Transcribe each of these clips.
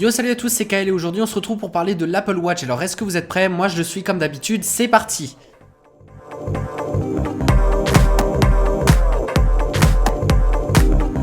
Yo, salut à tous, c'est Kael et aujourd'hui on se retrouve pour parler de l'Apple Watch. Alors est-ce que vous êtes prêts? Moi je le suis comme d'habitude, c'est parti!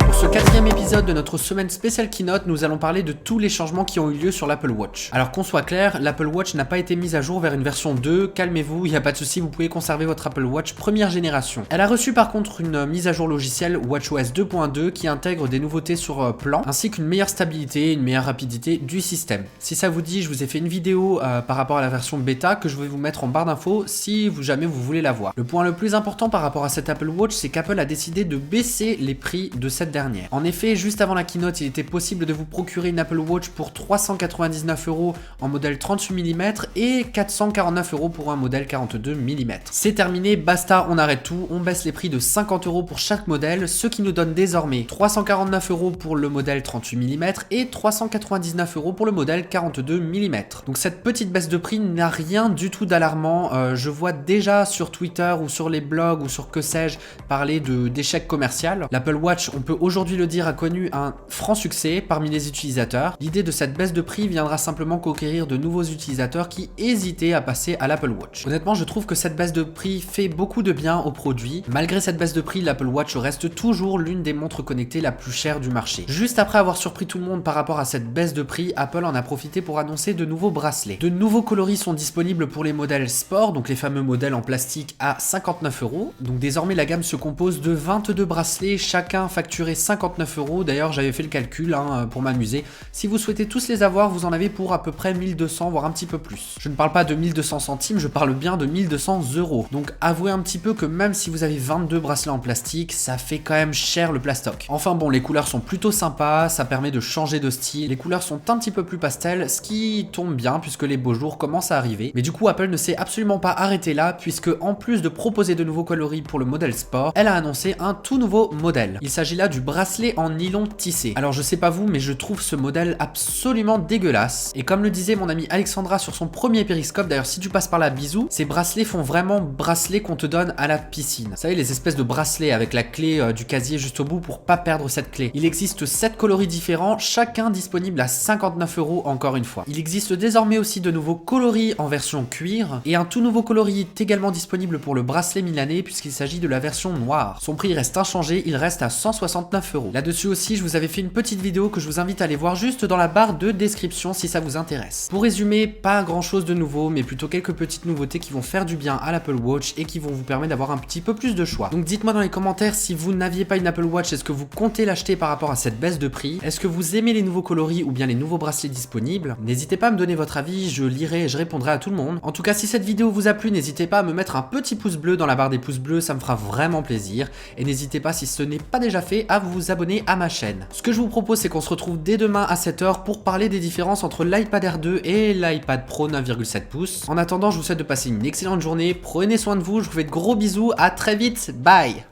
Pour ce quatrième épisode de notre semaine spéciale Keynote, nous allons parler de tous les changements qui ont eu lieu sur l'Apple Watch. Alors qu'on soit clair, l'Apple Watch n'a pas été mise à jour vers une version 2, calmez-vous, il n'y a pas de souci, vous pouvez conserver votre Apple Watch première génération. Elle a reçu par contre une mise à jour logicielle WatchOS 2.2 qui intègre des nouveautés sur plan, ainsi qu'une meilleure stabilité, une meilleure rapidité du système. Si ça vous dit, je vous ai fait une vidéo par rapport à la version bêta que je vais vous mettre en barre d'infos si jamais vous voulez la voir. Le point le plus important par rapport à cette Apple Watch, c'est qu'Apple a décidé de baisser les prix de cette dernière. En effet, juste avant la keynote, il était possible de vous procurer une Apple Watch pour 399 € en modèle 38 mm et 449 € pour un modèle 42 mm. C'est terminé, basta, on arrête tout, on baisse les prix de 50 € pour chaque modèle, ce qui nous donne désormais 349 € pour le modèle 38 mm et 399 € pour le modèle 42 mm. Donc cette petite baisse de prix n'a rien du tout d'alarmant. Je vois déjà sur Twitter ou sur les blogs ou sur que sais-je parler d'échec commercial. L'Apple Watch, on peut aujourd'hui le dire, a connu un franc succès parmi les utilisateurs. L'idée de cette baisse de prix viendra simplement conquérir de nouveaux utilisateurs qui hésitaient à passer à l'Apple Watch. Honnêtement, je trouve que cette baisse de prix fait beaucoup de bien au produit. Malgré cette baisse de prix, l'Apple Watch reste toujours l'une des montres connectées la plus chère du marché. Juste après avoir surpris tout le monde par rapport à cette baisse de prix, Apple en a profité pour annoncer de nouveaux bracelets. De nouveaux coloris sont disponibles pour les modèles sport, donc les fameux modèles en plastique à 59 €. Donc désormais la gamme se compose de 22 bracelets, chacun facturé 59 €. D'ailleurs, j'avais fait le calcul pour m'amuser. Si vous souhaitez tous les avoir, vous en avez pour à peu près 1200, voire un petit peu plus. Je ne parle pas de 1200 centimes, je parle bien de 1200 €. Donc avouez un petit peu que même si vous avez 22 bracelets en plastique, ça fait quand même cher le plastoc. Enfin bon, les couleurs sont plutôt sympas, ça permet de changer de style. Les couleurs sont un petit peu plus pastel, ce qui tombe bien puisque les beaux jours commencent à arriver. Mais du coup, Apple ne s'est absolument pas arrêté là puisque en plus de proposer de nouveaux coloris pour le modèle sport, elle a annoncé un tout nouveau modèle. Il s'agit là du bracelet en nylon tissé. Alors je sais pas vous, mais je trouve ce modèle absolument dégueulasse. Et comme le disait mon amie Alexandra sur son premier périscope, d'ailleurs si tu passes par là, bisous, ces bracelets font vraiment bracelets qu'on te donne à la piscine. Vous savez, les espèces de bracelets avec la clé du casier juste au bout pour pas perdre cette clé. Il existe 7 coloris différents, chacun disponible à 59 € encore une fois. Il existe désormais aussi de nouveaux coloris en version cuir et un tout nouveau coloris est également disponible pour le bracelet milanais puisqu'il s'agit de la version noire. Son prix reste inchangé, il reste à 169 €. Là-dessus aussi, je vous avais fait une petite vidéo que je vous invite à aller voir juste dans la barre de description si ça vous intéresse. Pour résumer, pas grand chose de nouveau, mais plutôt quelques petites nouveautés qui vont faire du bien à l'Apple Watch et qui vont vous permettre d'avoir un petit peu plus de choix. Donc dites-moi dans les commentaires si vous n'aviez pas une Apple Watch, est-ce que vous comptez l'acheter par rapport à cette baisse de prix? Est-ce que vous aimez les nouveaux coloris ou bien les nouveaux bracelets disponibles? N'hésitez pas à me donner votre avis, je lirai et je répondrai à tout le monde. En tout cas, si cette vidéo vous a plu, n'hésitez pas à me mettre un petit pouce bleu dans la barre des pouces bleus, ça me fera vraiment plaisir. Et n'hésitez pas, si ce n'est pas déjà fait, à vous abonner à ma chaîne. Ce que je vous propose, c'est qu'on se retrouve dès demain à 7 h pour parler des différences entre l'iPad Air 2 et l'iPad Pro 9,7 pouces. En attendant, je vous souhaite de passer une excellente journée, prenez soin de vous, je vous fais de gros bisous, à très vite, bye!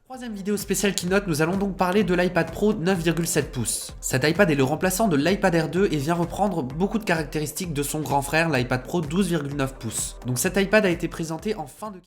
Troisième vidéo spéciale Keynote, nous allons donc parler de l'iPad Pro 9,7 pouces. Cet iPad est le remplaçant de l'iPad Air 2 et vient reprendre beaucoup de caractéristiques de son grand frère, l'iPad Pro 12,9 pouces. Donc cet iPad a été présenté en fin de